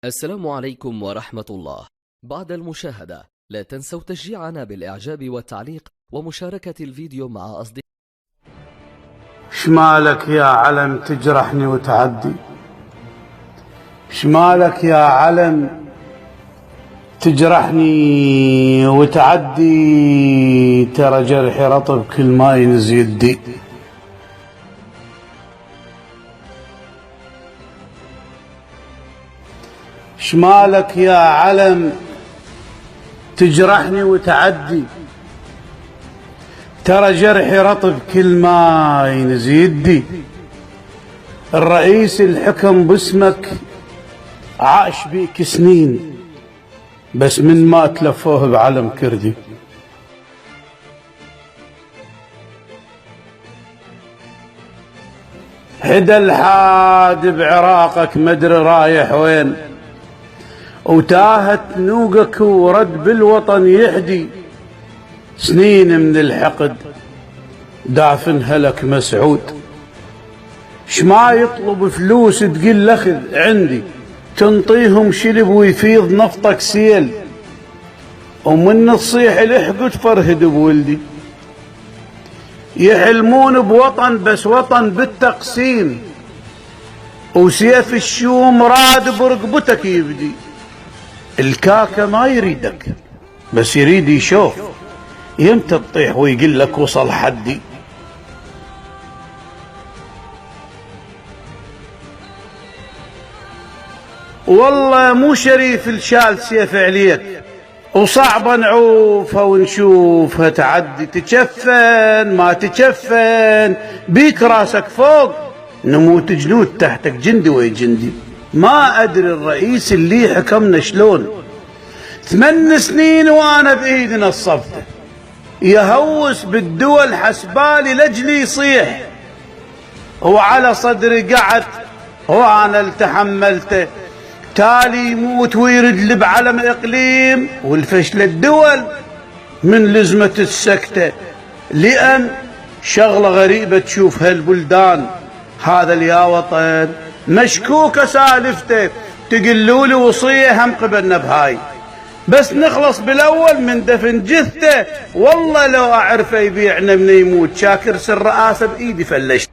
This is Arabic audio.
السلام عليكم ورحمة الله. بعد المشاهدة لا تنسوا تشجيعنا بالإعجاب والتعليق ومشاركة الفيديو مع أصدقائكم. شمالك يا علم تجرحني وتعدي، شمالك يا علم تجرحني وتعدي، ترى جرحي رطب كل ما ينز يدي. شمالك يا علم تجرحني وتعدي، ترى جرحي رطب كل ما ينز يدي. الرئيس الحكم باسمك عاش بيك سنين، بس من ما تلفوه بعلم كردي. حدا الحاد بعراقك مدري رايح وين، وتاهت نوقك ورد بالوطن يحدي. سنين من الحقد دافنها لك مسعود، شما يطلب فلوس تقل اخذ عندي، تنطيهم شلب ويفيض نفطك سيل، ومن تصيح الحق تفرهد بولدي. يحلمون بوطن بس وطن بالتقسيم، وسيف الشوم راد برقبتك يبدي. الكاكا ما يريدك بس يريد يشوف يمتى تطيح ويقول لك وصل حدي. والله مو شريف الشال سيف عليك، وصعب نعوفها ونشوفها تعدي. تجفن ما تجفن بيك راسك فوق، نموت جنود تحتك جندي ويجندي. ما ادري الرئيس اللي حكمنا شلون، 8 سنين وانا بايدي نصفته، يهوس بالدول حسبالي لاجلي يصيح، وعلى صدري قعد وانا اللي تحملته. تالي يموت ويرد بعلم اقليم، والفشل الدول من لزمة السكتة، لان شغلة غريبة تشوف هالبلدان. هذا اليا وطن مشكوكة سالفته، تقلولي وصية هم قبلنا بهاي، بس نخلص بالاول من دفن جثته. والله لو اعرفه يبيعنا من يموت، شاكر سر رئاسة بايدي فلشت.